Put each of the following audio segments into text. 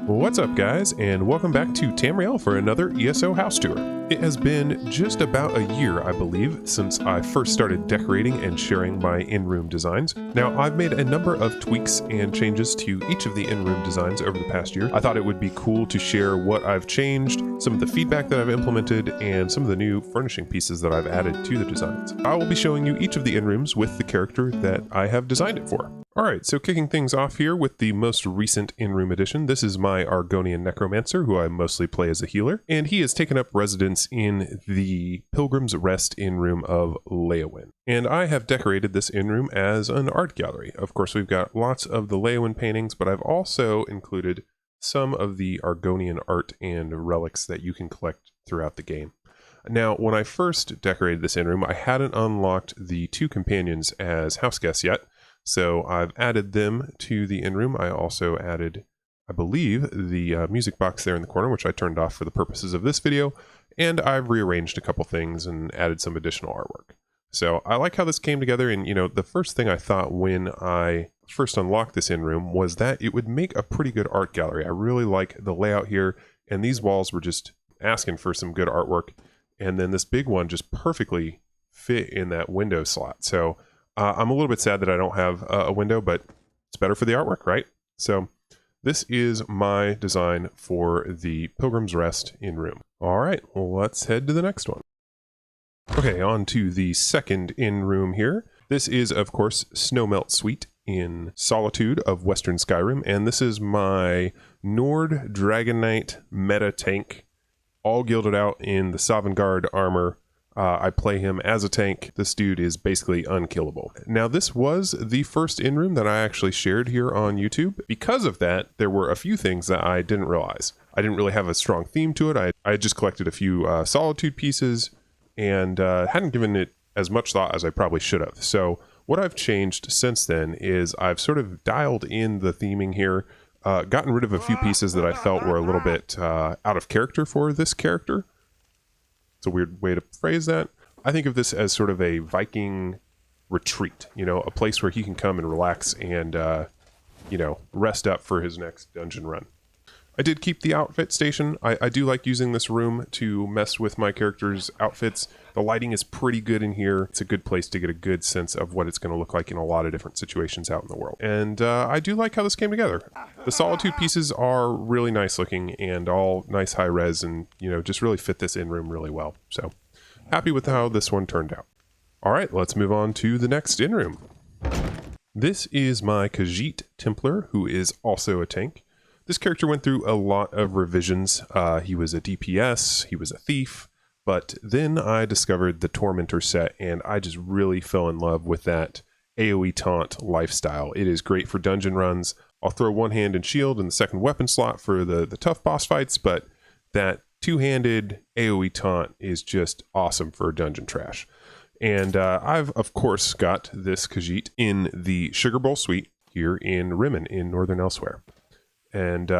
What's up, guys, and welcome back to Tamriel for another ESO house tour. It has been just about a year, I believe, since I first started decorating and sharing my in-room designs. Now, I've made a number of tweaks and changes to each of the in-room designs over the past year. I thought it would be cool to share what I've changed, some of the feedback that I've implemented, and some of the new furnishing pieces that I've added to the designs. I will be showing you each of the in-rooms with the character that I have designed it for. Alright, so kicking things off here with the most recent in-room addition, this is my Argonian Necromancer, who I mostly play as a healer, and he has taken up residence in the Pilgrim's Rest in-room of Leyawiin. And I have decorated this in-room as an art gallery. Of course, we've got lots of the Leyawiin paintings, but I've also included some of the Argonian art and relics that you can collect throughout the game. Now, when I first decorated this in-room, I hadn't unlocked the two companions as house guests yet, so I've added them to the in-room. I also added, I believe, the music box there in the corner, which I turned off for the purposes of this video, and I've rearranged a couple things and added some additional artwork. So I like how this came together, and the first thing I thought when I first unlocked this in-room was that it would make a pretty good art gallery. I really like the layout here, and these walls were just asking for some good artwork, and then this big one just perfectly fit in that window slot. So I'm a little bit sad that I don't have a window, but it's better for the artwork, right? So this is my design for the Pilgrim's Rest in-room. All right, well, let's head to the next one. Okay, on to the second in-room here. This is, of course, Snowmelt Suite in Solitude of Western Skyrim, and this is my Nord Dragon Knight meta tank, all gilded out in the Sovngarde armor. I play him as a tank. This dude is basically unkillable. Now, this was the first in-room that I actually shared here on YouTube. Because of that, there were a few things that I didn't realize. I didn't really have a strong theme to it. I just collected a few Solitude pieces and hadn't given it as much thought as I probably should have. So what I've changed since then is I've sort of dialed in the theming here, gotten rid of a few pieces that I felt were a little bit out of character for this character. It's a weird way to phrase that. I think of this as sort of a Viking retreat, a place where he can come and relax and, rest up for his next dungeon run. I did keep the outfit station. I do like using this room to mess with my character's outfits. The lighting is pretty good in here. It's a good place to get a good sense of what it's going to look like in a lot of different situations out in the world. And I do like how this came together. The Solitude pieces are really nice looking and all nice high res and, just really fit this in-room really well. So happy with how this one turned out. All right, let's move on to the next in-room. This is my Khajiit Templar, who is also a tank. This character went through a lot of revisions. He was a DPS, he was a thief, but then I discovered the Tormentor set, and I just really fell in love with that AoE taunt lifestyle. It is great for dungeon runs. I'll throw one hand and shield in the second weapon slot for the tough boss fights, but that two-handed AoE taunt is just awesome for dungeon trash. And I've, of course, got this Khajiit in the Sugar Bowl Suite here in Rimmen in Northern Elsewhere. And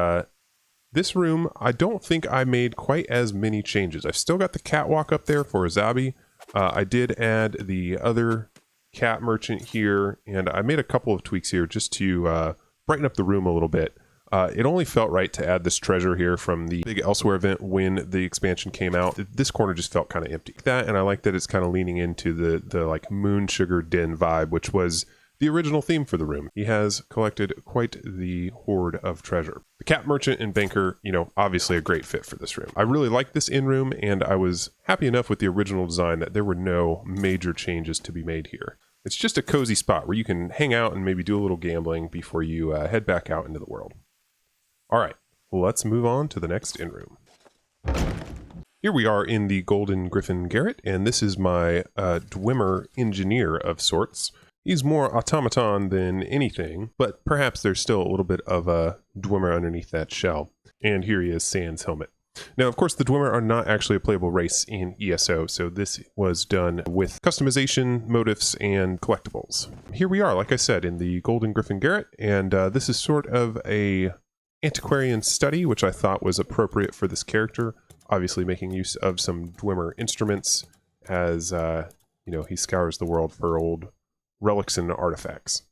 this room, I don't think I made quite as many changes. I've still got the catwalk up there for Zabi. I did add the other cat merchant here, and I made a couple of tweaks here just to brighten up the room a little bit. It only felt right to add this treasure here from the Big Elsewhere event when the expansion came out. This corner just felt kind of empty. That, and I like that it's kind of leaning into the like Moon Sugar Den vibe, which was the original theme for the room. He has collected quite the hoard of treasure. The cat merchant and banker, obviously a great fit for this room. I really like this in-room, and I was happy enough with the original design that there were no major changes to be made here. It's just a cozy spot where you can hang out and maybe do a little gambling before you head back out into the world. All right, let's move on to the next in-room. Here we are in the Golden Gryphon Garret, and this is my Dwemer engineer of sorts. He's more automaton than anything, but perhaps there's still a little bit of a Dwemer underneath that shell. And here he is, sans helmet. Now, of course, the Dwemer are not actually a playable race in ESO, so this was done with customization, motifs, and collectibles. Here we are, like I said, in the Golden Gryphon Garret, and this is sort of a Antiquarian study, which I thought was appropriate for this character, obviously making use of some Dwemer instruments as, he scours the world for old relics and artifacts.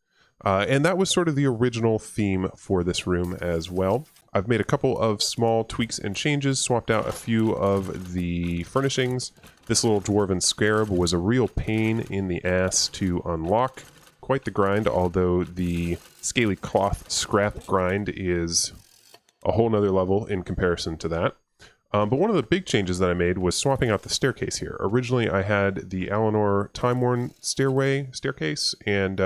And that was sort of the original theme for this room as well. I've made a couple of small tweaks and changes, swapped out a few of the furnishings. This little dwarven scarab was a real pain in the ass to unlock. Quite the grind, although the scaly cloth scrap grind is a whole nother level in comparison to that. But one of the big changes that I made was swapping out the staircase here. Originally, I had the Alinor Time-Worn staircase, and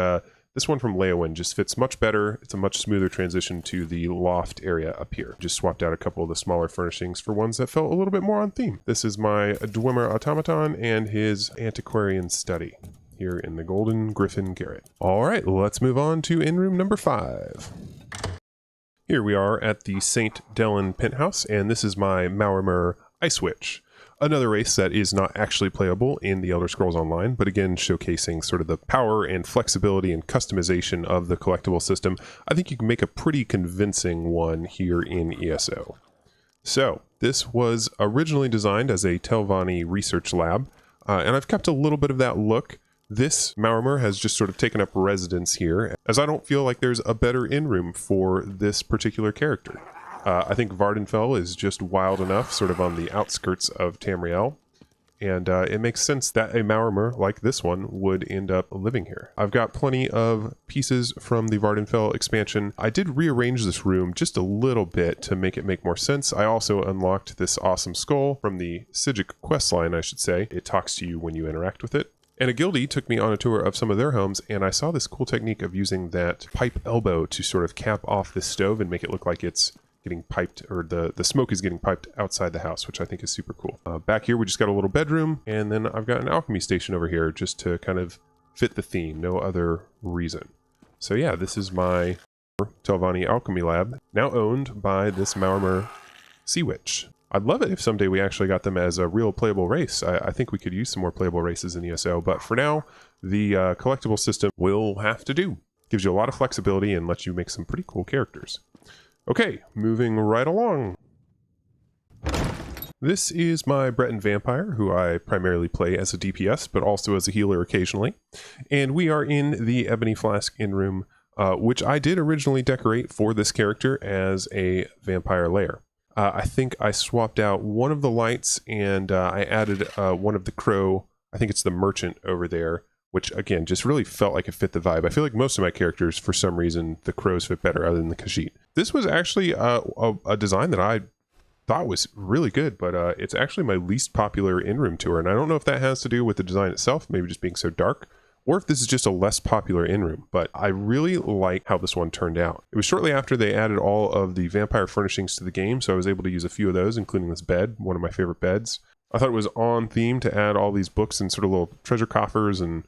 this one from Leyawiin just fits much better. It's a much smoother transition to the loft area up here. Just swapped out a couple of the smaller furnishings for ones that felt a little bit more on theme. This is my Dwemer Automaton and his Antiquarian study here in the Golden Gryphon Garret. All right, let's move on to Inn Room number 5. Here we are at the St. Delyn Penthouse, and this is my Maormer Ice Witch. Another race that is not actually playable in the Elder Scrolls Online, but again showcasing sort of the power and flexibility and customization of the collectible system. I think you can make a pretty convincing one here in ESO. So, this was originally designed as a Telvanni research lab, and I've kept a little bit of that look. This Maormer has just sort of taken up residence here, as I don't feel like there's a better inn room for this particular character. I think Vvardenfell is just wild enough, sort of on the outskirts of Tamriel, and it makes sense that a Maormer like this one would end up living here. I've got plenty of pieces from the Vvardenfell expansion. I did rearrange this room just a little bit to make it make more sense. I also unlocked this awesome skull from the Sijic questline, I should say. It talks to you when you interact with it. And a guildie took me on a tour of some of their homes, and I saw this cool technique of using that pipe elbow to sort of cap off the stove and make it look like it's getting piped, or the smoke is getting piped outside the house, which I think is super cool. Back here, we just got a little bedroom, and then I've got an alchemy station over here just to kind of fit the theme, no other reason. So yeah, this is my Telvanni alchemy lab, now owned by this Maormer Sea Witch. I'd love it if someday we actually got them as a real playable race. I think we could use some more playable races in ESO, but for now, the collectible system will have to do. Gives you a lot of flexibility and lets you make some pretty cool characters. Okay, moving right along. This is my Breton Vampire, who I primarily play as a DPS, but also as a healer occasionally. And we are in the Ebony Flask Inn Room, which I did originally decorate for this character as a vampire lair. I think I swapped out one of the lights, and I added one of the crow, I think it's the merchant over there, which again just really felt like it fit the vibe. I feel like most of my characters, for some reason, the crows fit better other than the Khajiit. This was actually a design that I thought was really good, but it's actually my least popular in-room tour, and I don't know if that has to do with the design itself, maybe just being so dark, or if this is just a less popular in-room, but I really like how this one turned out. It was shortly after they added all of the vampire furnishings to the game, so I was able to use a few of those, including this bed, one of my favorite beds. I thought it was on theme to add all these books and sort of little treasure coffers and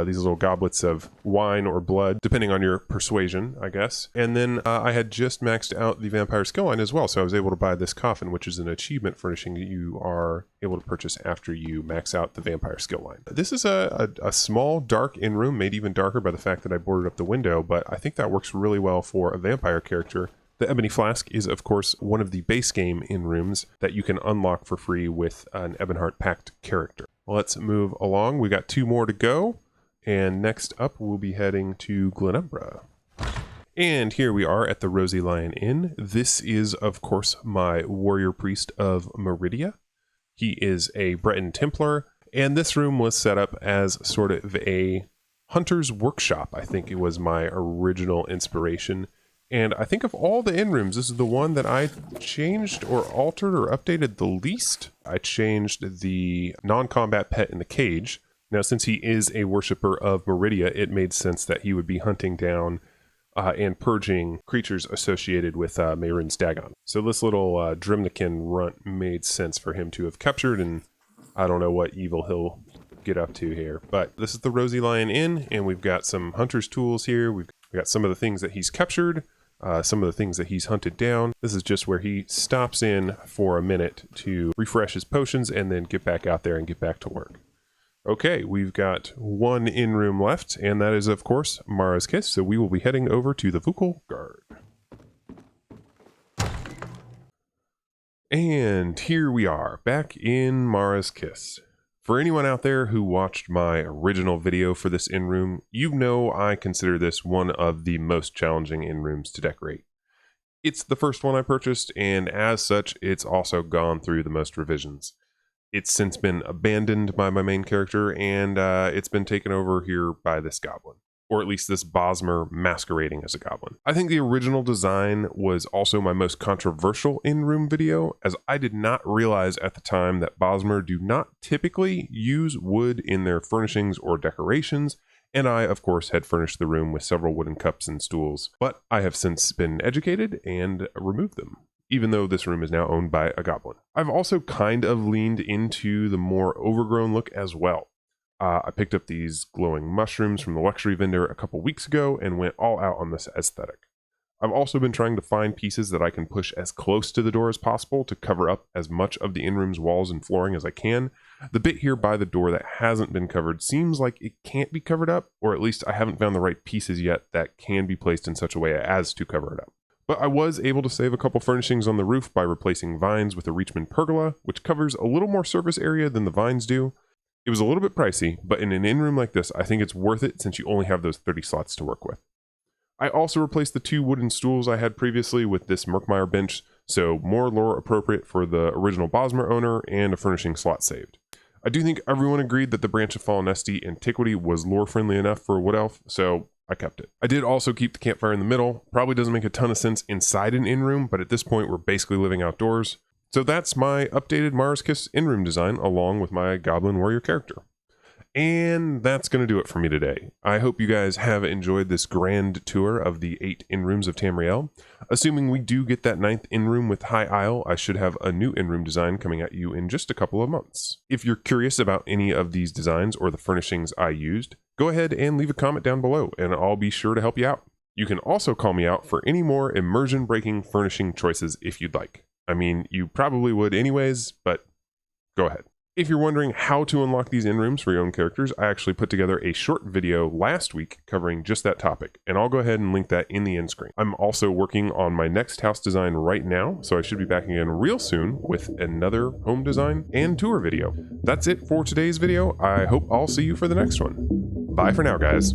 these little goblets of wine or blood, depending on your persuasion, I guess. And then I had just maxed out the vampire skill line as well, so I was able to buy this coffin, which is an achievement furnishing that you are able to purchase after you max out the vampire skill line. This is a small, dark in-room, made even darker by the fact that I boarded up the window, but I think that works really well for a vampire character. The Ebony Flask is, of course, one of the base game in-rooms that you can unlock for free with an Ebonheart Pact character. Let's move along. We got 2 more to go. And next up, we'll be heading to Glenumbra. And here we are at the Rosy Lion Inn. This is, of course, my warrior priest of Meridia. He is a Breton Templar, and this room was set up as sort of a hunter's workshop. I think it was my original inspiration. And I think of all the inn rooms, this is the one that I changed or altered or updated the least. I changed the non-combat pet in the cage. Now, since he is a worshiper of Meridia, it made sense that he would be hunting down and purging creatures associated with Mehrunes Dagon. So this little Drimnikin runt made sense for him to have captured, and I don't know what evil he'll get up to here. But this is the Rosy Lion Inn, and we've got some hunter's tools here. We've got some of the things that he's captured, some of the things that he's hunted down. This is just where he stops in for a minute to refresh his potions and then get back out there and get back to work. Okay, we've got 1 in-room left, and that is, of course, Mara's Kiss, so we will be heading over to the Vukul Guard. And here we are, back in Mara's Kiss. For anyone out there who watched my original video for this in-room, you know I consider this one of the most challenging in-rooms to decorate. It's the first one I purchased, and as such, it's also gone through the most revisions. It's since been abandoned by my main character, and it's been taken over here by this goblin. Or at least this Bosmer masquerading as a goblin. I think the original design was also my most controversial in-room video, as I did not realize at the time that Bosmer do not typically use wood in their furnishings or decorations, and I, of course, had furnished the room with several wooden cups and stools, but I have since been educated and removed them, even though this room is now owned by a goblin. I've also kind of leaned into the more overgrown look as well. I picked up these glowing mushrooms from the luxury vendor a couple weeks ago and went all out on this aesthetic. I've also been trying to find pieces that I can push as close to the door as possible to cover up as much of the in-room's walls and flooring as I can. The bit here by the door that hasn't been covered seems like it can't be covered up, or at least I haven't found the right pieces yet that can be placed in such a way as to cover it up. But I was able to save a couple furnishings on the roof by replacing vines with a Reachman pergola, which covers a little more surface area than the vines do. It was a little bit pricey, but in an in-room like this, I think it's worth it since you only have those 30 slots to work with. I also replaced the 2 wooden stools I had previously with this Merkmeyer bench, so more lore appropriate for the original Bosmer owner and a furnishing slot saved. I do think everyone agreed that the Branch of Fallen Esty Antiquity was lore-friendly enough for a Wood Elf, so I kept it. I did also keep the campfire in the middle. Probably doesn't make a ton of sense inside an in-room, but at this point we're basically living outdoors. So that's my updated Mars Kiss in-room design along with my Goblin Warrior character. And that's going to do it for me today. I hope you guys have enjoyed this grand tour of the 8 in-rooms of Tamriel. Assuming we do get that 9th in-room with High Isle, I should have a new in-room design coming at you in just a couple of months. If you're curious about any of these designs or the furnishings I used, go ahead and leave a comment down below and I'll be sure to help you out. You can also call me out for any more immersion-breaking furnishing choices if you'd like. I mean, you probably would anyways, but go ahead. If you're wondering how to unlock these in-rooms for your own characters, I actually put together a short video last week covering just that topic, and I'll go ahead and link that in the end screen. I'm also working on my next house design right now, so I should be back again real soon with another home design and tour video. That's it for today's video. I hope I'll see you for the next one. Bye for now, guys.